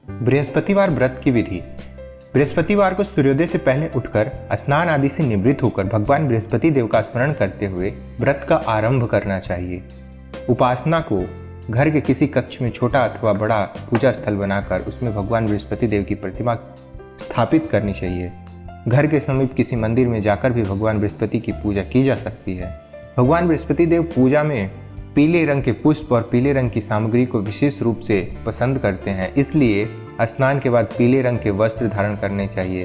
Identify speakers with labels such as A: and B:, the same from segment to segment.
A: बृहस्पतिवार व्रत की विधि। बृहस्पतिवार को सूर्योदय से पहले उठकर स्नान आदि से निवृत्त होकर भगवान बृहस्पति देव का स्मरण करते हुए व्रत का आरंभ करना चाहिए। उपासना को घर के किसी कक्ष में छोटा अथवा बड़ा पूजा स्थल बनाकर उसमें भगवान बृहस्पति देव की प्रतिमा स्थापित करनी चाहिए। घर के समीप किसी मंदिर में जाकर भी भगवान बृहस्पति की पूजा की जा सकती है। भगवान बृहस्पति देव पूजा में पीले रंग के पुष्प और पीले रंग की सामग्री को विशेष रूप से पसंद करते हैं, इसलिए स्नान के बाद पीले रंग के वस्त्र धारण करने चाहिए।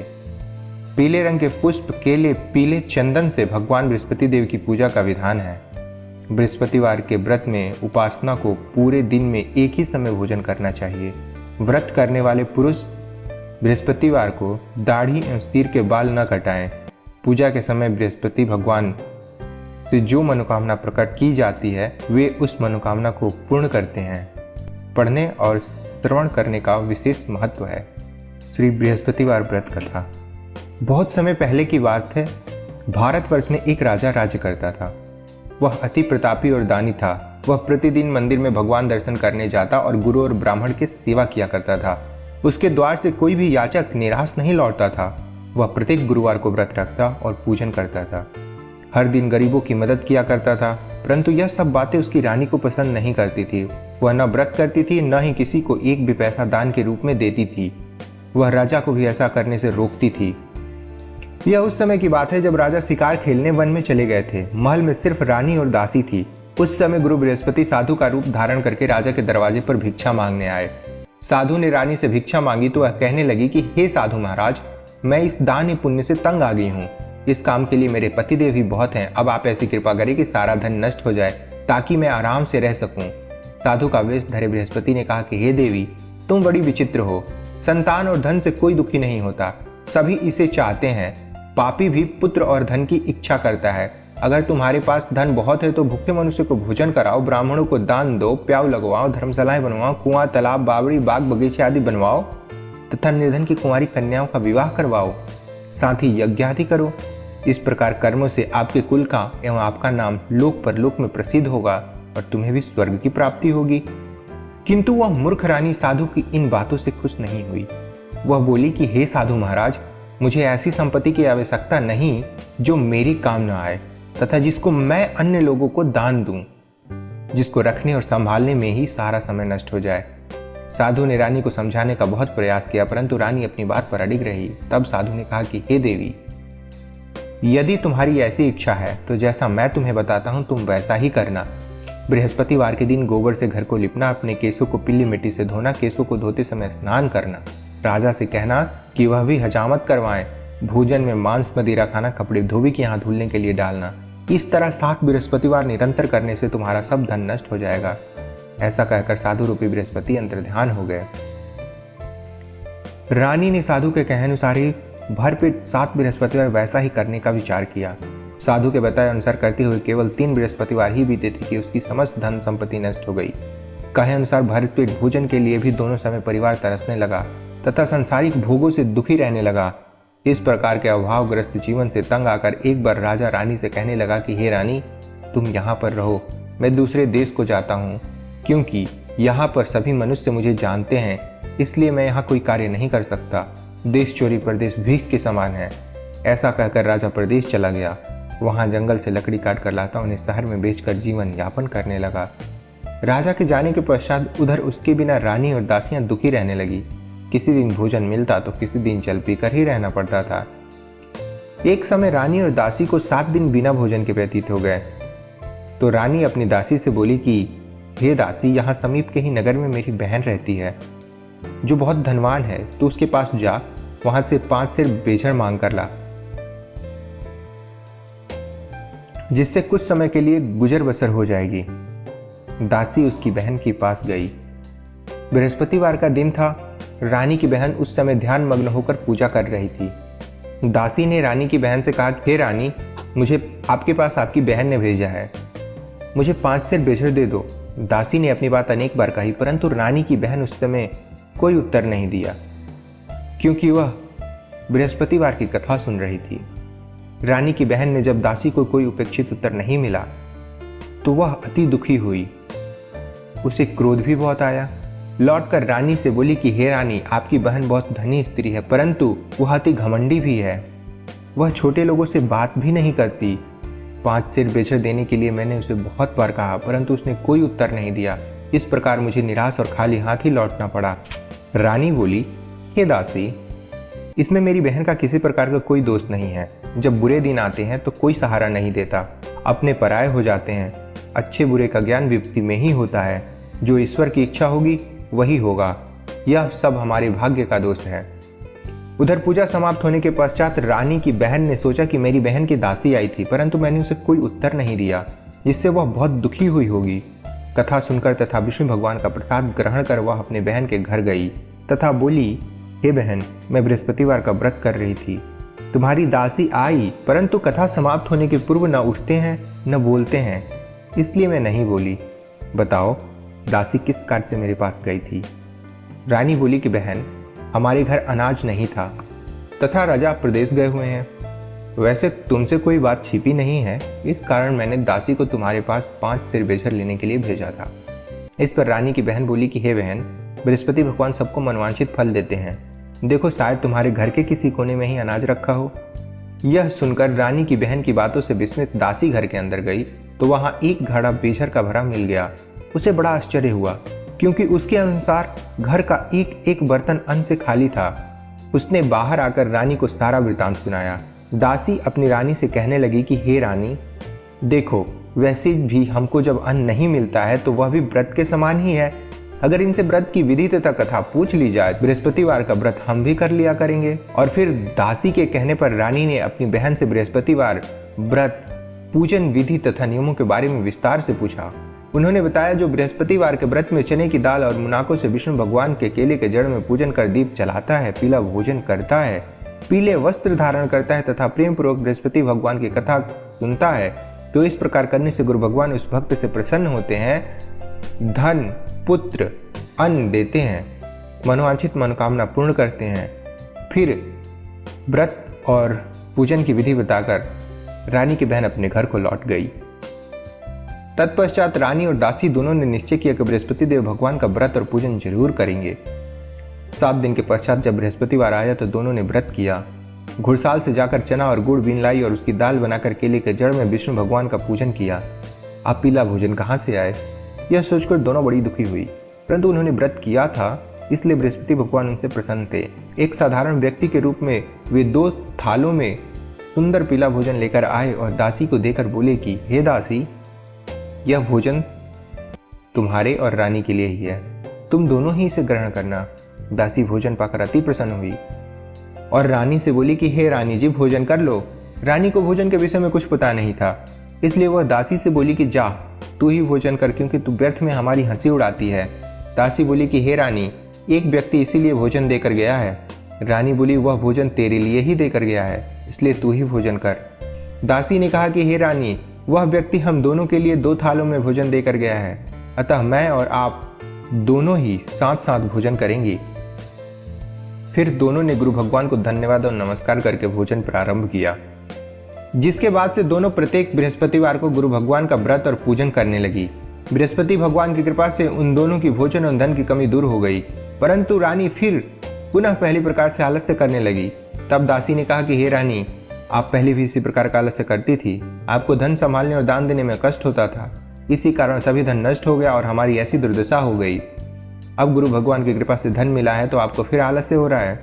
A: पीले रंग के पुष्प, केले, पीले चंदन से भगवान बृहस्पति देव की पूजा का विधान है। बृहस्पतिवार के व्रत में उपासना को पूरे दिन में एक ही समय भोजन करना चाहिए। व्रत करने वाले पुरुष बृहस्पतिवार को दाढ़ी एवं सिर के बाल न कटाएं। पूजा के समय बृहस्पति भगवान से जो मनोकामना प्रकट की जाती है वे उस मनोकामना को पूर्ण करते हैं। पढ़ने और श्रवण करने का विशेष महत्व है। श्री बृहस्पतिवार व्रत कथा। बहुत समय पहले की बात है, भारतवर्ष में एक राजा राज्य करता था। वह अति प्रतापी और दानी था। वह प्रतिदिन मंदिर में भगवान दर्शन करने जाता और गुरु और ब्राह्मण की सेवा किया करता था। उसके द्वार से कोई भी याचक निराश नहीं लौटता था। वह प्रत्येक गुरुवार को व्रत रखता और पूजन करता था। हर दिन गरीबों की मदद किया करता था, परंतु यह सब बातें उसकी रानी को पसंद नहीं करती थी। वह न व्रत करती थी, न ही किसी को एक भी पैसा दान के रूप में देती थी। वह राजा को भी ऐसा करने से रोकती थी। यह उस समय की बात है जब राजा शिकार खेलने वन में चले गए थे। महल में सिर्फ रानी और दासी थी। उस समय गुरु बृहस्पति साधु का रूप धारण करके राजा के दरवाजे पर भिक्षा मांगने आए। साधु ने रानी से भिक्षा मांगी तो वह कहने लगी कि हे साधु महाराज, मैं इस दान पुण्य से तंग आ गई हूँ। इस काम के लिए मेरे पतिदेव ही बहुत हैं। अब आप ऐसी कृपा करें कि सारा धन नष्ट हो जाए ताकि मैं आराम से रह सकूं। साधु का वेश धरे बृहस्पति ने कहा कि हे देवी, तुम बड़ी विचित्र हो। संतान और धन से कोई दुखी नहीं होता, सभी इसे चाहते हैं। पापी भी पुत्र और धन की इच्छा करता है। अगर तुम्हारे पास धन बहुत है तो भूखे मनुष्य को भोजन कराओ, ब्राह्मणों को दान दो, प्याऊ लगवाओ, धर्मशालाएं बनवाओ, कुआं, तालाब, बावड़ी, बाग बगीचे आदि बनवाओ तथा निर्धन की कुंवारी कन्याओं का विवाह करवाओ। साथ ही यज्ञ आदि करो। इस प्रकार कर्मों से आपके कुल का एवं आपका नाम लोक परलोक में प्रसिद्ध होगा और तुम्हें भी स्वर्ग की प्राप्ति होगी। किंतु वह मूर्ख रानी साधु की इन बातों से खुश नहीं हुई। वह बोली कि हे साधु महाराज, मुझे ऐसी संपत्ति की आवश्यकता नहीं जो मेरी काम न आए तथा जिसको मैं अन्य लोगों को दान दूं, जिसको रखने और संभालने में ही सारा समय नष्ट हो जाए। साधु ने रानी को समझाने का बहुत प्रयास किया, परंतु रानी अपनी बात पर अडिग रही। तब साधु ने कहा कि हे देवी, यदि तुम्हारी ऐसी इच्छा है तो जैसा मैं तुम्हें बताता हूं तुम वैसा ही करना। बृहस्पतिवार के दिन गोबर से घर को लिपना, अपने केसों को पीली मिट्टी से धोना, केसों को धोते समय स्नान करना। राजा से कहना कि वह भी हजामत करवाएं। भोजन में मांस मदिरा खाना, कपड़े धोबी के यहाँ धुलने के लिए डालना। इस तरह 7 बृहस्पतिवार निरंतर करने से तुम्हारा सब धन नष्ट हो जाएगा। ऐसा कहकर साधु रूपी बृहस्पति अंतर्ध्यान हो गए। रानी ने साधु के कहानुसार ही भरपेट 7 बृहस्पतिवार वैसा ही करने का विचार किया। साधु के बताए अनुसार करते हुए केवल 3 बृहस्पतिवार ही बीते थे कि उसकी समस्त धन संपत्ति नष्ट हो गई। कहे अनुसार भरपेट भोजन के लिए भी दोनों समय परिवार तरसने लगा तथा सांसारिक भोगों से दुखी रहने लगा। इस प्रकार के अभावग्रस्त जीवन से तंग आकर एक बार राजा रानी से कहने लगा कि हे रानी, तुम यहाँ पर रहो, मैं दूसरे देश को जाता हूँ, क्योंकि यहाँ पर सभी मनुष्य मुझे जानते हैं, इसलिए मैं यहाँ कोई कार्य नहीं कर सकता। देश चोरी प्रदेश भीख के समान है। ऐसा कहकर राजा प्रदेश चला गया। वहाँ जंगल से लकड़ी काट कर लाता उन्हें शहर में बेचकर जीवन यापन करने लगा। राजा के जाने के पश्चात उधर उसके बिना रानी और दासियां दुखी रहने लगी। किसी दिन भोजन मिलता तो किसी दिन चल पी कर ही रहना पड़ता था। एक समय रानी और दासी को 7 दिन बिना भोजन के व्यतीत हो गए। तो रानी अपनी दासी से बोली कि हे दासी, यहाँ समीप के ही नगर में मेरी बहन रहती है जो बहुत धनवान है, तो उसके पास जा, वहां से 5 सेर बेचड़ मांग कर ला, जिससे कुछ समय के लिए गुजर बसर हो जाएगी। दासी उसकी बहन के पास गई। बृहस्पतिवार का दिन था। रानी की बहन उस समय ध्यान मग्न होकर पूजा कर रही थी। दासी ने रानी की बहन से कहा, हे रानी, मुझे आपके पास आपकी बहन ने भेजा है, मुझे 5 सेर बेचड़ दे दो। दासी ने अपनी बात अनेक बार कही, परंतु रानी की बहन उस समय कोई उत्तर नहीं दिया, क्योंकि वह बृहस्पतिवार की कथा सुन रही थी। रानी की बहन ने जब दासी को कोई उपेक्षित उत्तर नहीं मिला तो वह अति दुखी हुई। उसे क्रोध भी बहुत आया। लौटकर रानी से बोली कि हे रानी, आपकी बहन बहुत धनी स्त्री है, परंतु वह अति घमंडी भी है। वह छोटे लोगों से बात भी नहीं करती। 5 सिर बेचर देने के लिए मैंने उसे बहुत बार कहा, परंतु उसने कोई उत्तर नहीं दिया। इस प्रकार मुझे निराश और खाली हाथ ही लौटना पड़ा। रानी बोली, हे दासी, इसमें मेरी बहन का किसी प्रकार का कोई दोष नहीं है। जब बुरे दिन आते हैं तो कोई सहारा नहीं देता, अपने पराये हो जाते हैं। अच्छे बुरे का ज्ञान विपत्ति में ही होता है। जो ईश्वर की इच्छा होगी वही होगा। यह सब हमारे भाग्य का दोष है। उधर पूजा समाप्त होने के पश्चात रानी की बहन ने सोचा कि मेरी बहन की दासी आई थी, परंतु मैंने उसे कोई उत्तर नहीं दिया, जिससे वह बहुत दुखी हुई होगी। कथा सुनकर तथा विष्णु भगवान का प्रसाद ग्रहण कर वह अपने बहन के घर गई तथा बोली, हे बहन, मैं बृहस्पतिवार का व्रत कर रही थी। तुम्हारी दासी आई, परंतु कथा समाप्त होने के पूर्व न उठते हैं न बोलते हैं, इसलिए मैं नहीं बोली। बताओ, दासी किस कार्य से मेरे पास गई थी? रानी बोली कि बहन, हमारे घर अनाज नहीं था तथा राजा प्रदेश गए हुए हैं। वैसे तुमसे कोई बात छिपी नहीं है, इस कारण मैंने दासी को तुम्हारे पास 5 सिर बेचर लेने के लिए भेजा था। इस पर रानी की बहन बोली कि हे बहन, बृहस्पति भगवान सबको मनवांछित फल देते हैं। देखो, शायद तुम्हारे घर के किसी कोने में ही अनाज रखा हो। यह सुनकर रानी की बहन की बातों से विस्मित दासी घर के अंदर गई तो वहां एक घड़ा बेचर का भरा मिल गया। उसे बड़ा आश्चर्य हुआ, क्योंकि उसके अनुसार घर का एक एक बर्तन अन्न से खाली था। उसने बाहर आकर रानी को सारा वृतांत सुनाया। दासी अपनी रानी से कहने लगी कि हे रानी, देखो, वैसे भी हमको जब अन्न नहीं मिलता है तो वह भी व्रत के समान ही है। अगर इनसे व्रत की विधि तथा कथा पूछ ली जाए, बृहस्पतिवार का व्रत हम भी कर लिया करेंगे। और फिर दासी के कहने पर रानी ने अपनी बहन से बृहस्पतिवार व्रत, पूजन विधि तथा नियमों के बारे में विस्तार से पूछा। उन्होंने बताया, जो बृहस्पतिवार के व्रत में चने की दाल और मुनाकों से विष्णु भगवान के केले के जड़ में पूजन कर दीप जलाता है, पीला भोजन करता है, पीले वस्त्र धारण करता है तथा प्रेम पूर्वक बृहस्पति भगवान की कथा सुनता है, तो इस प्रकार करने से गुरु भगवान उस भक्त से प्रसन्न होते हैं, धन, पुत्र, अन्न देते हैं, मनोवांछित मनोकामना पूर्ण करते हैं। फिर व्रत और पूजन की विधि बताकर रानी की बहन अपने घर को लौट गई। तत्पश्चात रानी और दासी दोनों ने निश्चय किया कि बृहस्पति देव भगवान का व्रत और पूजन जरूर करेंगे। 7 दिन के पश्चात जब बृहस्पतिवार आया तो दोनों ने व्रत किया। घुड़साल से जाकर चना और गुड़ बीन लाई और उसकी दाल बनाकर केले के जड़ में विष्णु भगवान का पूजन किया। आप पीला भोजन कहाँ से आए? यह सोचकर दोनों बड़ी दुखी हुई, परंतु उन्होंने व्रत किया था, इसलिए बृहस्पति भगवान उनसे प्रसन्न थे। एक साधारण व्यक्ति के रूप में वे 2 थालों में सुंदर पीला भोजन लेकर आए और दासी को देकर बोले कि हे दासी, यह भोजन तुम्हारे और रानी के लिए ही है, तुम दोनों ही इसे ग्रहण करना। दासी भोजन पाकर अति प्रसन्न हुई और रानी से बोली कि हे रानी जी, भोजन कर लो। रानी को भोजन के विषय में कुछ पता नहीं था, इसलिए वह दासी से बोली कि जा, तू ही भोजन कर, क्योंकि तू व्यर्थ में हमारी हंसी उड़ाती है। दासी बोली कि हे रानी, एक व्यक्ति इसीलिए भोजन देकर गया है। रानी बोली, वह भोजन तेरे लिए ही देकर गया है, इसलिए तू ही भोजन कर। दासी ने कहा कि हे रानी, वह व्यक्ति हम दोनों के लिए 2 थालों में भोजन देकर गया है, अतः मैं और आप दोनों ही साथ साथ भोजन करेंगे। फिर दोनों ने गुरु भगवान को धन्यवाद और नमस्कार करके भोजन प्रारंभ किया, जिसके बाद से दोनों प्रत्येक बृहस्पतिवार को गुरु भगवान का व्रत और पूजन करने लगी। बृहस्पति भगवान की कृपा से उन दोनों की भोजन और धन की कमी दूर हो गई, परंतु रानी फिर पुनः पहली प्रकार से आलस्य करने लगी। तब दासी ने कहा कि हे रानी, आप पहले भी इसी प्रकार का आलस्य करती थी। आपको धन संभालने और दान देने में कष्ट होता था, इसी कारण सभी धन नष्ट हो गया और हमारी ऐसी दुर्दशा हो गई। अब गुरु भगवान की कृपा से धन मिला है तो आपको फिर आलस्य हो रहा है।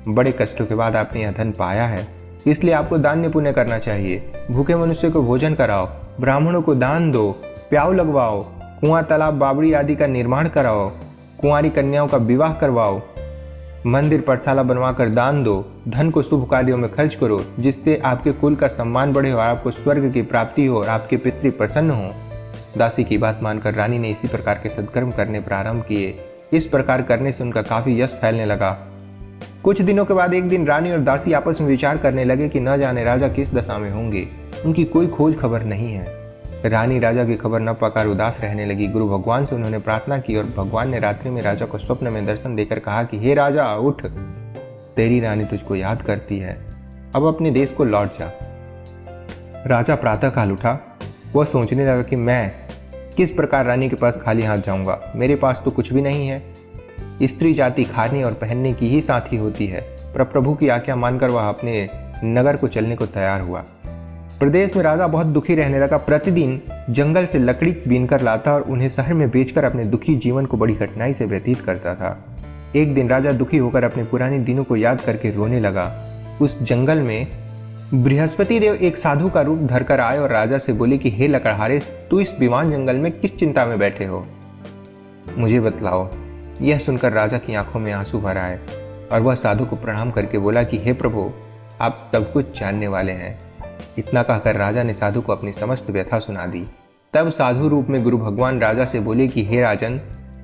A: बड़े कष्टों के बाद आपने यह धन पाया है, इसलिए आपको दान पुण्य करना चाहिए। भूखे मनुष्य को भोजन कराओ, ब्राह्मणों को दान दो, प्याऊ लगवाओ, कुआं, तालाब, बावड़ी आदि का निर्माण कराओ, कुंवारी कन्याओं का विवाह करवाओ, मंदिर पाठशाला बनवाकर दान दो, धन को शुभ कार्यों में खर्च करो, जिससे आपके कुल का सम्मान बढ़े और आपको स्वर्ग की प्राप्ति हो और आपके पितृ प्रसन्न हो। दासी की बात मानकर रानी ने इसी प्रकार के सत्कर्म करने प्रारंभ किए। इस प्रकार करने से उनका काफी यश फैलने लगा। कुछ दिनों के बाद एक दिन रानी और दासी आपस में विचार करने लगे कि न जाने राजा किस दशा में होंगे, उनकी कोई खोज खबर नहीं है। रानी राजा की खबर न पाकर उदास रहने लगी। गुरु भगवान से उन्होंने प्रार्थना की और भगवान ने रात्रि में राजा को स्वप्न में दर्शन देकर कहा कि हे राजा, उठ, तेरी रानी तुझको याद करती है, अब अपने देश को लौट जा। राजा प्रातःकाल उठा। वह सोचने लगा कि मैं किस प्रकार रानी के पास खाली हाथ जाऊंगा, मेरे पास तो कुछ भी नहीं है। स्त्री जाति खाने और पहनने की ही साथी होती है, पर प्रभु की आज्ञा मानकर वह अपने नगर को चलने को तैयार हुआ। प्रदेश में राजा बहुत दुखी रहने लगा। प्रतिदिन जंगल से लकड़ी बीनकर लाता और उन्हें शहर में बेचकर अपने दुखी जीवन को बड़ी कठिनाई से व्यतीत करता था। एक दिन राजा दुखी होकर अपने पुराने दिनों को याद करके रोने लगा। उस जंगल में बृहस्पति देव एक साधु का रूप धरकर आए और राजा से बोले कि हे लकड़हारे, तू इस विमान जंगल में किस चिंता में बैठे हो, मुझे बतलाओ। यह सुनकर राजा की आंखों में आंसू भर आए और वह साधु को प्रणाम करके बोला कि हे प्रभु, आप सब कुछ जानने वाले हैं। इतना कहकर राजा ने साधु को अपनी समस्त व्यथा सुना दी। तब साधु रूप में गुरु भगवान राजा से बोले कि हे राजन,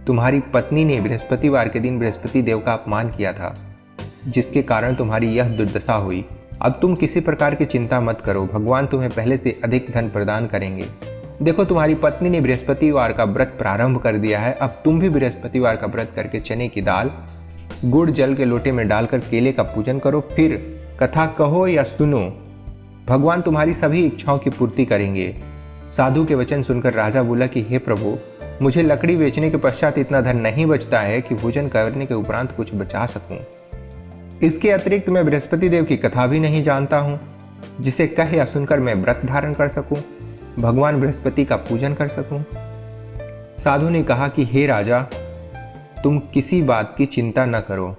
A: तुम्हारी पत्नी ने बृहस्पतिवार के दिन बृहस्पति देव का अपमान किया था, जिसके कारण तुम्हारी यह दुर्दशा हुई। अब तुम किसी प्रकार की चिंता मत करो, भगवान तुम्हें पहले से अधिक धन प्रदान करेंगे। देखो, तुम्हारी पत्नी ने बृहस्पतिवार का व्रत प्रारंभ कर दिया है। अब तुम भी बृहस्पतिवार का व्रत करके चने की दाल गुड़ जल के लोटे में डालकर केले का पूजन करो, फिर कथा कहो या सुनो, भगवान तुम्हारी सभी इच्छाओं की पूर्ति करेंगे। साधु के वचन सुनकर राजा बोला कि हे प्रभु, मुझे लकड़ी बेचने के पश्चात इतना धन नहीं बचता है कि भोजन करने के उपरांत कुछ बचा सकूं। इसके अतिरिक्त मैं बृहस्पति देव की कथा भी नहीं जानता हूं, जिसे कह या सुनकर मैं व्रत धारण कर सकूं, भगवान बृहस्पति का पूजन कर सकूं। साधु ने कहा कि हे राजा, तुम किसी बात की चिंता न करो।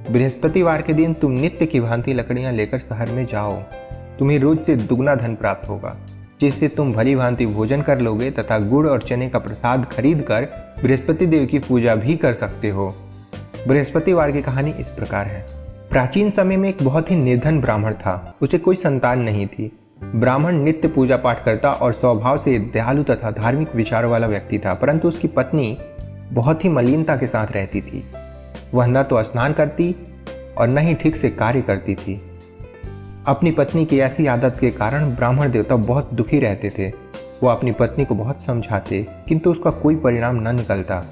A: बृहस्पतिवार के दिन तुम नित्य की भांति लकड़ियां लेकर शहर में जाओ। तुम्हें रोज से दुगना धन प्राप्त होगा, जिससे तुम भली भांति भोजन कर लोगे तथा गुड़ और चने का प्रसाद खरीद कर बृहस्पति देव की पूजा भी कर सकते हो। बृहस्पतिवार की कहानी इस प्रकार है। प्राचीन समय में एक बहुत ही निर्धन ब्राह्मण था। उसे कोई संतान नहीं थी। ब्राह्मण नित्य पूजा पाठ करता और स्वभाव से दयालु तथा धार्मिक विचारों वाला व्यक्ति था, परंतु उसकी पत्नी बहुत ही मलिनता के साथ रहती थी। वह न तो स्नान करती और न ही ठीक से कार्य करती थी। अपनी पत्नी की ऐसी आदत के कारण ब्राह्मण देवता बहुत दुखी रहते थे। वो अपनी पत्नी को बहुत समझाते, किंतु उसका कोई परिणाम न निकलता।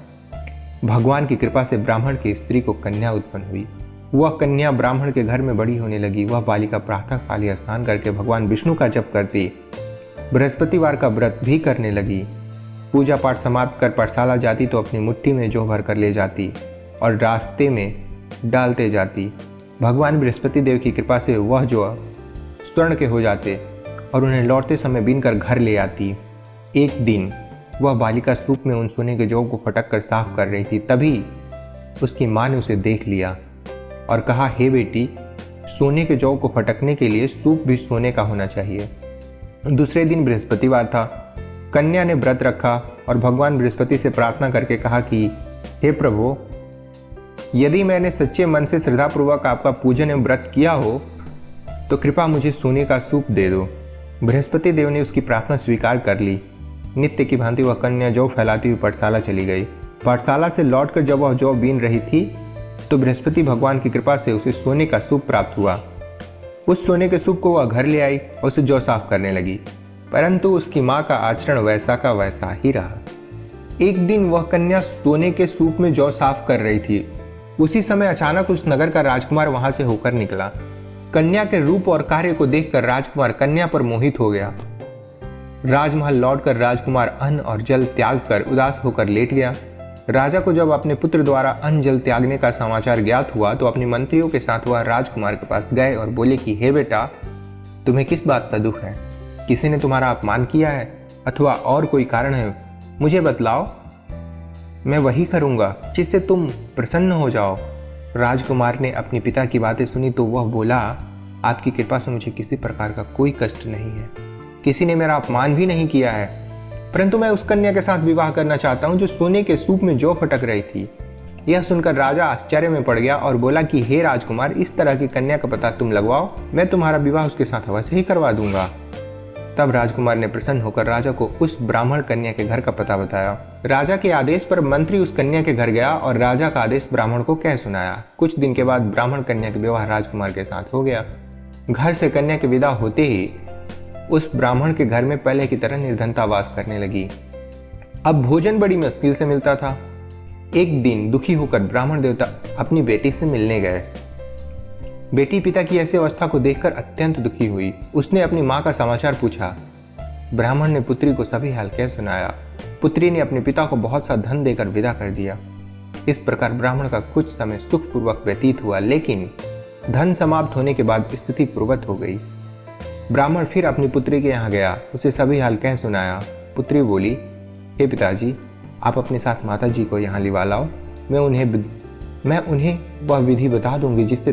A: भगवान की कृपा से ब्राह्मण की स्त्री को कन्या उत्पन्न हुई। वह कन्या ब्राह्मण के घर में बड़ी होने लगी। वह बालिका प्रातः काल स्नान करके भगवान विष्णु का जप करती, बृहस्पतिवार का व्रत भी करने लगी। पूजा पाठ समाप्त कर पाठशाला जाती तो अपनी मुट्ठी में जौ भर कर ले जाती और रास्ते में डालते जाती। भगवान बृहस्पति देव की कृपा से वह जौ स्वर्ण के हो जाते और उन्हें लौटते समय बीनकर घर ले आती। एक दिन वह बालिका सूप में उन सोने के जौ को फटक कर साफ कर रही थी। तभी उसकी माँ ने उसे देख लिया और कहा, हे बेटी, सोने के जौ को फटकने के लिए सूप भी सोने का होना चाहिए। दूसरे दिन बृहस्पतिवार था। कन्या ने व्रत रखा और भगवान बृहस्पति से प्रार्थना करके कहा कि हे प्रभु, यदि मैंने सच्चे मन से श्रद्धापूर्वक आपका पूजन एवं व्रत किया हो तो कृपा मुझे सोने का सूप दे दो। बृहस्पति देव ने उसकी प्रार्थना स्वीकार कर ली। नित्य की भांति वह कन्या जौ फैलाती हुई पाठशाला चली गई। पाठशाला से लौटकर जब वह जौ बीन रही थी तो बृहस्पति भगवान की कृपा से उसे सोने का सूप प्राप्त हुआ। उस सोने के सूप को वह घर ले आई और उसे जौ साफ करने लगी, परंतु उसकी माँ का आचरण वैसा का वैसा ही रहा। एक दिन वह कन्या सोने के सूप में जौ साफ कर रही थी। उसी समय अचानक उस नगर का राजकुमार वहां से होकर निकला। कन्या के रूप और कार्य को देखकर राजकुमार कन्या पर मोहित हो गया। राजमहल लौटकर राजकुमार अन्न और जल त्याग कर उदास होकर लेट गया। राजा को जब अपने पुत्र द्वारा अन्न जल त्यागने का समाचार ज्ञात हुआ तो अपने मंत्रियों के साथ वह राजकुमार के पास गए और बोले कि हे बेटा, तुम्हें किस बात का दुख है? किसी ने तुम्हारा अपमान किया है अथवा और कोई कारण है? मुझे बतलाओ, मैं वही करूंगा जिससे तुम प्रसन्न हो जाओ। राजकुमार ने अपने पिता की बातें सुनी तो वह बोला, आपकी कृपा से मुझे किसी प्रकार का कोई कष्ट नहीं है। किसी ने मेरा अपमान भी नहीं किया है, परंतु मैं उस कन्या के साथ विवाह करना चाहता हूं जो सोने के सूप में जौ फटक रही थी। यह सुनकर राजा आश्चर्य में पड़ गया और बोला कि हे राजकुमार, इस तरह की कन्या का पता तुम लगवाओ, मैं तुम्हारा विवाह उसके साथ अवश्य ही करवा दूंगा। तब राजकुमार ने प्रसन्न होकर राजा को उस ब्राह्मण कन्या के घर का पता बताया। राजा के आदेश पर मंत्री उस कन्या के घर गया और राजा का आदेश ब्राह्मण को कह सुनाया। कुछ दिन के बाद ब्राह्मण कन्या का विवाह राजकुमार के साथ हो गया। घर से कन्या के विदा होते ही उस ब्राह्मण के घर में पहले की तरह निर्धनता वास करने लगी। अब भोजन बड़ी मुश्किल से मिलता था। एक दिन दुखी होकर ब्राह्मण देवता अपनी बेटी से मिलने गए। बेटी पिता की ऐसी अवस्था को देखकर अत्यंत दुखी हुई। उसने अपनी माँ का समाचार पूछा। ब्राह्मण ने पुत्री को सभी हाल कह सुनाया। पुत्री ने अपने पिता को बहुत सा धन देकर विदा कर दिया। इस प्रकार ब्राह्मण का कुछ समय सुखपूर्वक व्यतीत हुआ, लेकिन धन समाप्त होने के बाद स्थिति पूर्वत हो गई। ब्राह्मण फिर अपनी पुत्री के यहाँ गया, उसे सभी हाल कह सुनाया। पुत्री बोली, हे पिताजी, आप अपने साथ माता जी को यहाँ लिवा लाओ। मैं उन्हें वह विधि बता दूंगी जिससे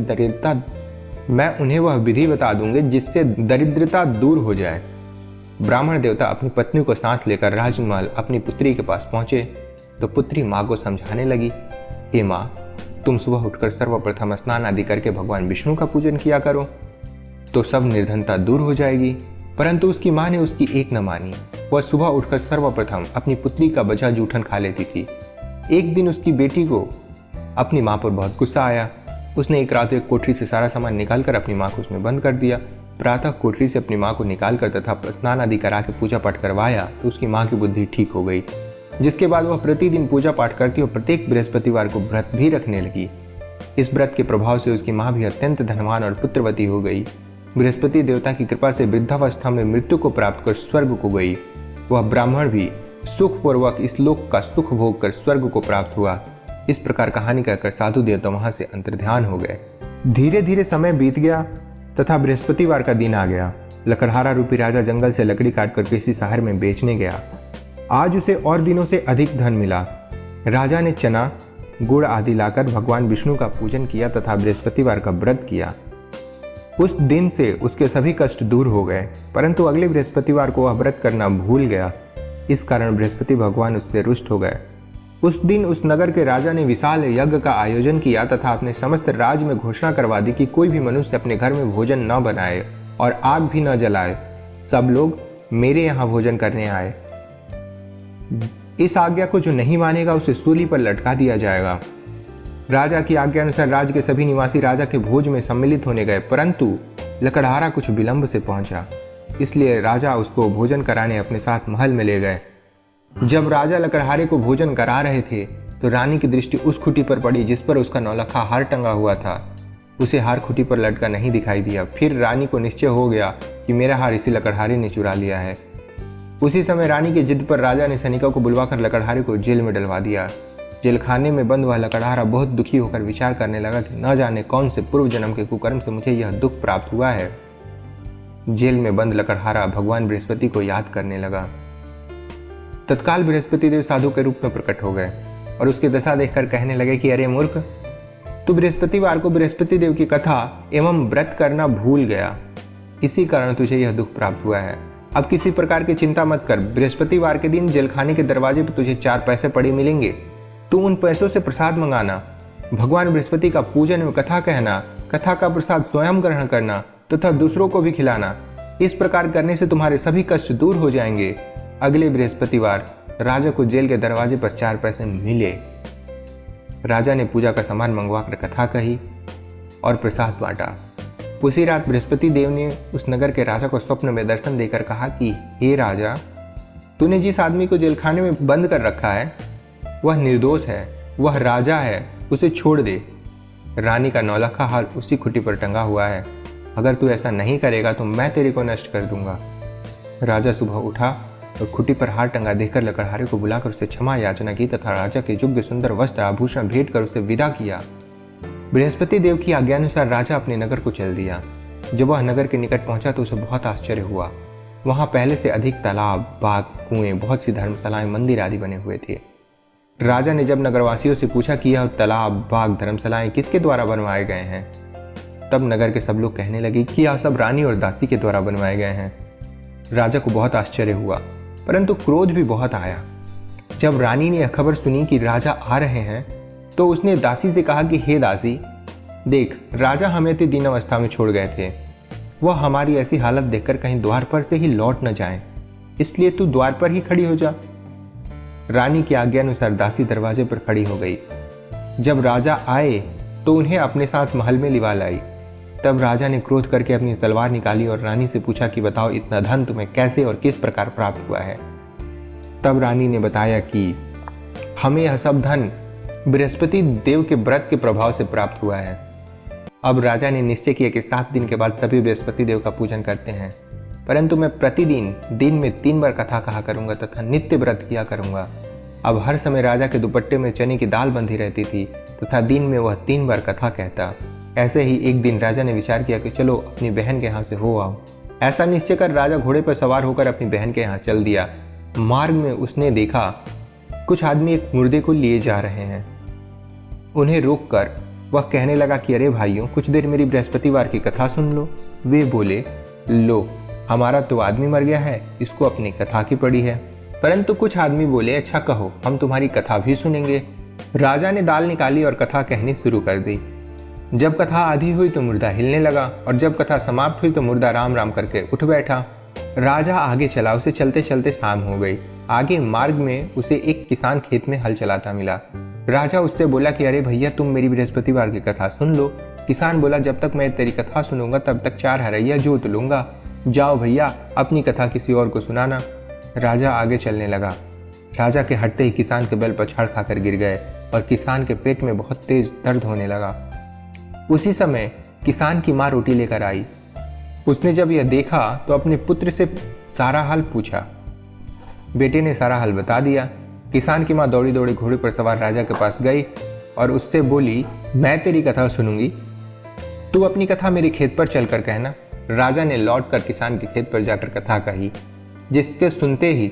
A: दरिद्रता दूर हो जाए। ब्राह्मण देवता अपनी पत्नी को साथ लेकर राजमहल अपनी पुत्री के पास पहुंचे तो पुत्री माँ को समझाने लगी, हे माँ, तुम सुबह उठकर सर्वप्रथम स्नान आदि करके भगवान विष्णु का पूजन किया करो तो सब निर्धनता दूर हो जाएगी। परंतु उसकी माँ ने उसकी एक न मानी। वह सुबह उठकर सर्वप्रथम अपनी पुत्री का बचा जूठन खा लेती थी। एक दिन उसकी बेटी को अपनी माँ पर बहुत गुस्सा आया। उसने एक रात एक कोठरी से सारा सामान निकालकर अपनी माँ को उसमें बंद कर दिया। प्रातः कोठरी से अपनी माँ को निकालकर तथा स्नान आदि करा के पूजा पाठ करवाया तो उसकी माँ की बुद्धि ठीक हो गई, जिसके बाद वह प्रतिदिन पूजा पाठ करती और प्रत्येक बृहस्पतिवार को व्रत भी रखने लगी। इस व्रत के प्रभाव से उसकी माँ भी अत्यंत धनवान और पुत्रवती हो गई। बृहस्पति देवता की कृपा से वृद्धावस्था में मृत्यु को प्राप्त कर स्वर्ग को गई। वह ब्राह्मण भी सुखपूर्वक इस लोक का सुख भोग कर स्वर्ग को प्राप्त हुआ। इस प्रकार कहानी कहकर साधु देवता वहां से अंतर्ध्यान हो गए। धीरे धीरे समय बीत गया तथा बृहस्पतिवार का दिन आ गया। लकड़हारा रूपी राजा जंगल से लकड़ी काटकर किसी शहर में बेचने गया। आज उसे और दिनों से अधिक धन मिला। राजा ने चना, गुड़ आदि लाकर भगवान विष्णु का पूजन किया तथा बृहस्पतिवार का व्रत किया। उस दिन से उसके सभी कष्ट दूर हो गए, परंतु अगले बृहस्पतिवार को वह व्रत करना भूल गया। इस कारण बृहस्पति भगवान उससे रुष्ट हो गए। उस दिन उस नगर के राजा ने विशाल यज्ञ का आयोजन किया तथा अपने समस्त राज्य में घोषणा करवा दी कि कोई भी मनुष्य अपने घर में भोजन न बनाए और आग भी न जलाए। सब लोग मेरे यहाँ भोजन करने आए। इस आज्ञा को जो नहीं मानेगा उसे सूली पर लटका दिया जाएगा। राजा की आज्ञा अनुसार राज्य के सभी निवासी राजा के भोज में सम्मिलित होने गए, परंतु लकड़हारा कुछ विलंब से पहुंचा, इसलिए राजा उसको भोजन कराने अपने साथ महल में ले गए। जब राजा लकड़हारे को भोजन करा रहे थे तो रानी की दृष्टि उस खुटी पर पड़ी जिस पर उसका नौलखा हार टंगा हुआ था। उसे हार खुटी पर लटका नहीं दिखाई दिया। फिर रानी को निश्चय हो गया कि मेरा हार इसी लकड़हारे ने चुरा लिया है। उसी समय रानी की जिद पर राजा ने सैनिकों को बुलवाकर लकड़हारे को जेल में डलवा दिया। जेलखाने में बंद हुआ लकड़हारा बहुत दुखी होकर विचार करने लगा कि न जाने कौन से पूर्व जन्म के कुकर्म से मुझे यह दुख प्राप्त हुआ है। जेल में बंद लकड़हारा भगवान बृहस्पति को याद करने लगा। तत्काल बृहस्पति देव साधु के रूप में प्रकट हो गए और उसकी दशा देखकर कहने लगे कि अरे मूर्ख, तू बृहस्पतिवार को बृहस्पति देव की कथा एवं व्रत करना भूल गया, इसी कारण तुझे यह दुख प्राप्त हुआ है। अब किसी प्रकार की चिंता मत कर। बृहस्पतिवार के दिन जेलखाने के दरवाजे पर तुझे 4 पैसे पड़े मिलेंगे। तू उन पैसों से प्रसाद मंगाना, भगवान बृहस्पति का पूजन में कथा कहना, कथा का प्रसाद स्वयं ग्रहण करना तथा दूसरों को भी खिलाना। इस प्रकार करने से तुम्हारे सभी कष्ट दूर हो जाएंगे। अगले बृहस्पतिवार राजा को जेल के दरवाजे पर 4 पैसे मिले। राजा ने पूजा का सामान मंगवाकर कथा कही और प्रसाद बांटा। उसी रात बृहस्पति देव ने उस नगर के राजा को स्वप्न में दर्शन देकर कहा कि हे राजा, तूने जिस आदमी को जेलखाने में बंद कर रखा है वह निर्दोष है, वह राजा है, उसे छोड़ दे। रानी का नौलखा हार उसी खुटी पर टंगा हुआ है। अगर तू ऐसा नहीं करेगा तो मैं तेरे को नष्ट कर दूंगा। राजा सुबह उठा और खुटी पर हार टंगा देखकर लकड़हारे को बुलाकर उसे क्षमा याचना की तथा राजा के योग्य सुंदर वस्त्र आभूषण भेंट कर उसे विदा किया। बृहस्पति देव की आज्ञानुसार राजा अपने नगर को चल दिया। जब वह नगर के निकट पहुंचा तो उसे बहुत आश्चर्य हुआ। वहां पहले से अधिक तालाब, बाग, कुएं, बहुत सी धर्मशालाएं, मंदिर आदि बने हुए थे। राजा ने जब नगरवासियों से पूछा कि यह तालाब, बाग, धर्मशालाएं किसके द्वारा बनवाए गए हैं, तब नगर के सब लोग कहने लगे कि यह सब रानी और दासी के द्वारा बनवाए गए हैं। राजा को बहुत आश्चर्य हुआ, परंतु क्रोध भी बहुत आया। जब रानी ने यह खबर सुनी कि राजा आ रहे हैं तो उसने दासी से कहा कि हे दासी, देख, राजा हमें तो दीन अवस्था में छोड़ गए थे। वह हमारी ऐसी हालत देखकर कहीं द्वार पर से ही लौट न जाए, इसलिए तू द्वार पर ही खड़ी हो जा। रानी की आज्ञा अनुसार दासी दरवाजे पर खड़ी हो गई। जब राजा आए तो उन्हें अपने साथ महल में लिवा लाई। तब राजा ने क्रोध करके अपनी तलवार निकाली और रानी से पूछा कि बताओ, इतना धन तुम्हें कैसे और किस प्रकार प्राप्त हुआ है। तब रानी ने बताया कि हमें यह सब धन बृहस्पति देव के व्रत के प्रभाव से प्राप्त हुआ है। अब राजा ने निश्चय किया कि 7 दिन के बाद सभी बृहस्पति देव का पूजन करते हैं, परंतु मैं प्रतिदिन दिन में 3 बार कथा कहा करूंगा तथा नित्य व्रत किया करूंगा। अब हर समय राजा के दुपट्टे में चने की दाल बंधी रहती थी तथा दिन में वह 3 बार कथा कहता। ऐसे ही एक दिन राजा ने विचार किया कि चलो अपनी बहन के यहाँ से हो आओ। ऐसा निश्चय कर राजा घोड़े पर सवार होकर अपनी बहन के यहाँ चल दिया। मार्ग में उसने देखा कुछ आदमी एक मुर्दे को लिए जा रहे हैं। उन्हें रोककर वह कहने लगा कि अरे भाइयों, कुछ देर मेरी बृहस्पतिवार की कथा सुन लो। वे बोले, लो, हमारा तो आदमी मर गया है, इसको अपनी कथा की पड़ी है। परंतु कुछ आदमी बोले, अच्छा कहो, हम तुम्हारी कथा भी सुनेंगे। राजा ने दाल निकाली और कथा कहनी शुरू कर दी। जब कथा आधी हुई तो मुर्दा हिलने लगा और जब कथा समाप्त हुई तो मुर्दा राम राम करके उठ बैठा। राजा आगे चला, उसे चलते चलते शाम हो गई। आगे मार्ग में उसे एक किसान खेत में हल चलाता मिला। राजा उससे बोला कि अरे भैया, तुम मेरी बृहस्पतिवार की कथा सुन लो। किसान बोला, जब तक मैं तेरी कथा सुनूंगा तब तक 4 हरैया जोत लूंगा। जाओ भैया, अपनी कथा किसी और को सुनाना। राजा आगे चलने लगा। राजा के हटते ही किसान के बल पर छड़ खाकर गिर गए और किसान के पेट में बहुत तेज दर्द होने लगा। उसी समय किसान की माँ रोटी लेकर आई। उसने जब यह देखा तो अपने पुत्र से सारा हाल पूछा। बेटे ने सारा हाल बता दिया। किसान की माँ दौड़ी दौड़ी घोड़े पर सवार राजा के पास गई और उससे बोली, मैं तेरी कथा सुनूंगी, तू अपनी कथा मेरे खेत पर चलकर कहना। राजा ने लौटकर किसान के खेत पर जाकर कथा कही, जिसके सुनते ही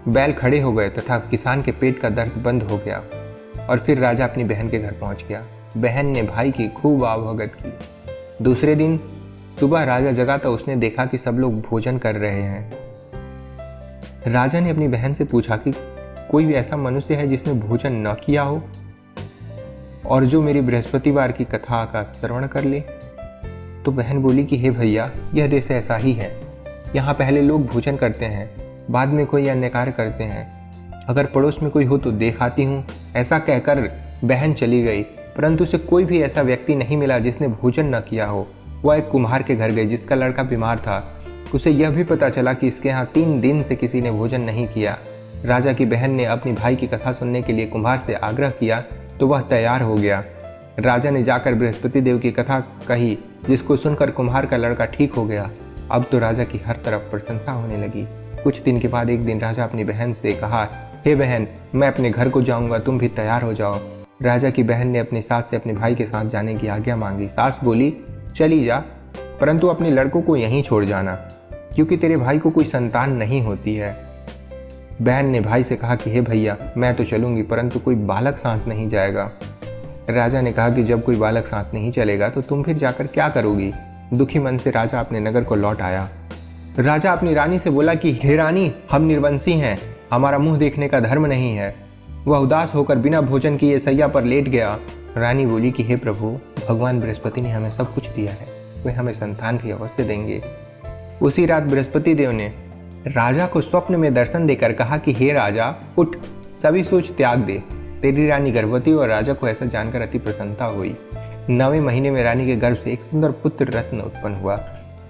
A: बैल खड़े हो गए तथा किसान के पेट का दर्द बंद हो गया। और फिर राजा अपनी बहन के घर पहुंच गया। बहन ने भाई की खूब आवभगत की। दूसरे दिन सुबह राजा जगा तो उसने देखा कि सब लोग भोजन कर रहे हैं। राजा ने अपनी बहन से पूछा कि कोई भी ऐसा मनुष्य है जिसने भोजन न किया हो और जो मेरी बृहस्पतिवार की कथा का श्रवण कर ले। तो बहन बोली कि हे भैया, यह देश ऐसा ही है। यहाँ पहले लोग भोजन करते हैं, बाद में कोई अन्य कार्य करते हैं। अगर पड़ोस में कोई हो तो देख आती हूँ। ऐसा कहकर बहन चली गई, परंतु उसे कोई भी ऐसा व्यक्ति नहीं मिला जिसने भोजन न किया हो। वह एक कुम्हार के घर गई जिसका लड़का बीमार था। उसे यह भी पता चला कि इसके यहाँ 3 दिन से किसी ने भोजन नहीं किया। राजा की बहन ने अपनी भाई की कथा सुनने के लिए कुम्हार से आग्रह किया तो वह तैयार हो गया। राजा ने जाकर बृहस्पति देव की कथा कही, जिसको सुनकर कुम्हार का लड़का ठीक हो गया। अब तो राजा की हर तरफ प्रशंसा होने लगी। कुछ दिन के बाद एक दिन राजा अपनी बहन से कहा, हे बहन, मैं अपने घर को जाऊंगा, तुम भी तैयार हो जाओ। राजा की बहन ने अपनी सास से अपने भाई के साथ जाने की आज्ञा मांगी। सास बोली, चली जा, परंतु अपने लड़कों को यहीं छोड़ जाना, क्योंकि तेरे भाई को कोई संतान नहीं होती है। बहन ने भाई से कहा कि हे भैया, मैं तो चलूंगी, परंतु कोई बालक साथ नहीं जाएगा। राजा ने कहा कि जब कोई बालक साथ नहीं चलेगा तो तुम फिर जाकर क्या करोगी। दुखी मन से राजा अपने नगर को लौट आया। राजा अपनी रानी से बोला कि हे रानी, हम निर्वंशी हैं, हमारा मुंह देखने का धर्म नहीं है। वह उदास होकर बिना भोजन किए सैया पर लेट गया। रानी बोली कि हे प्रभु, भगवान बृहस्पति ने हमें सब कुछ दिया है, वे हमें संतान भी अवश्य देंगे। उसी रात बृहस्पति देव ने राजा को स्वप्न में दर्शन देकर कहा कि हे राजा, उठ, सभी सोच त्याग दे, तेरी रानी गर्भवती। और राजा को ऐसा जानकर अति प्रसन्नता हुई। 9वें महीने में रानी के गर्भ से एक सुंदर पुत्र रत्न उत्पन्न हुआ।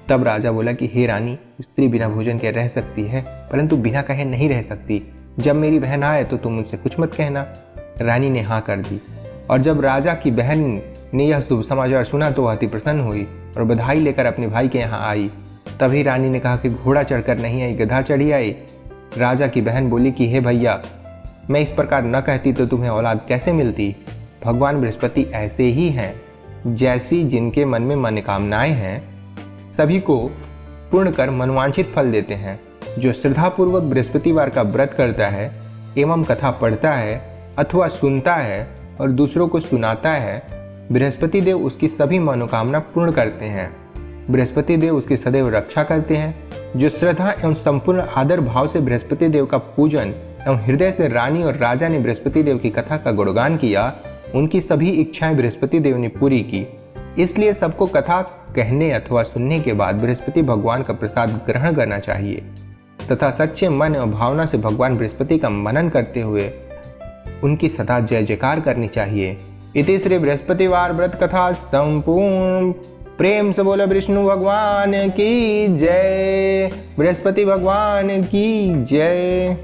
A: तब राजा बोला कि हे रानी, स्त्री बिना भोजन के रह सकती है, परंतु बिना कहे नहीं रह सकती। जब मेरी बहन आए तो तुम मुझसे कुछ मत कहना। रानी ने हाँ कर दी। और जब राजा की बहन ने यह शुभ समाचार सुना तो वह अति प्रसन्न हुई और बधाई लेकर अपने भाई के यहाँ आई। तभी रानी ने कहा कि घोड़ा चढ़कर नहीं आई, गधा चढ़ी आई। राजा की बहन बोली कि हे भैया, मैं इस प्रकार न कहती तो तुम्हें औलाद कैसे मिलती। भगवान बृहस्पति ऐसे ही हैं, जैसी जिनके मन में मनोकामनाएं हैं सभी को पूर्ण कर मनोवांछित फल देते हैं। जो श्रद्धापूर्वक बृहस्पतिवार का व्रत करता है एवं कथा पढ़ता है अथवा सुनता है और दूसरों को सुनाता है, बृहस्पति देव उसकी सभी मनोकामना पूर्ण करते हैं। बृहस्पति देव उसकी सदैव रक्षा करते हैं। जो श्रद्धा एवं संपूर्ण आदर भाव से बृहस्पति देव का पूजन एवं हृदय से रानी और राजा ने बृहस्पति देव की कथा का गुणगान किया, उनकी सभी इच्छाएं बृहस्पति देव ने पूरी की। इसलिए सबको कथा कहने अथवा सुनने के बाद बृहस्पति भगवान का प्रसाद ग्रहण करना चाहिए तथा सच्चे मन एवं भावना से भगवान बृहस्पति का मनन करते हुए उनकी सदा जय जयकार करनी चाहिए। इति श्री बृहस्पतिवार व्रत कथा संपूर्ण। प्रेम से बोले विष्णु भगवान की जय, बृहस्पति भगवान की जय।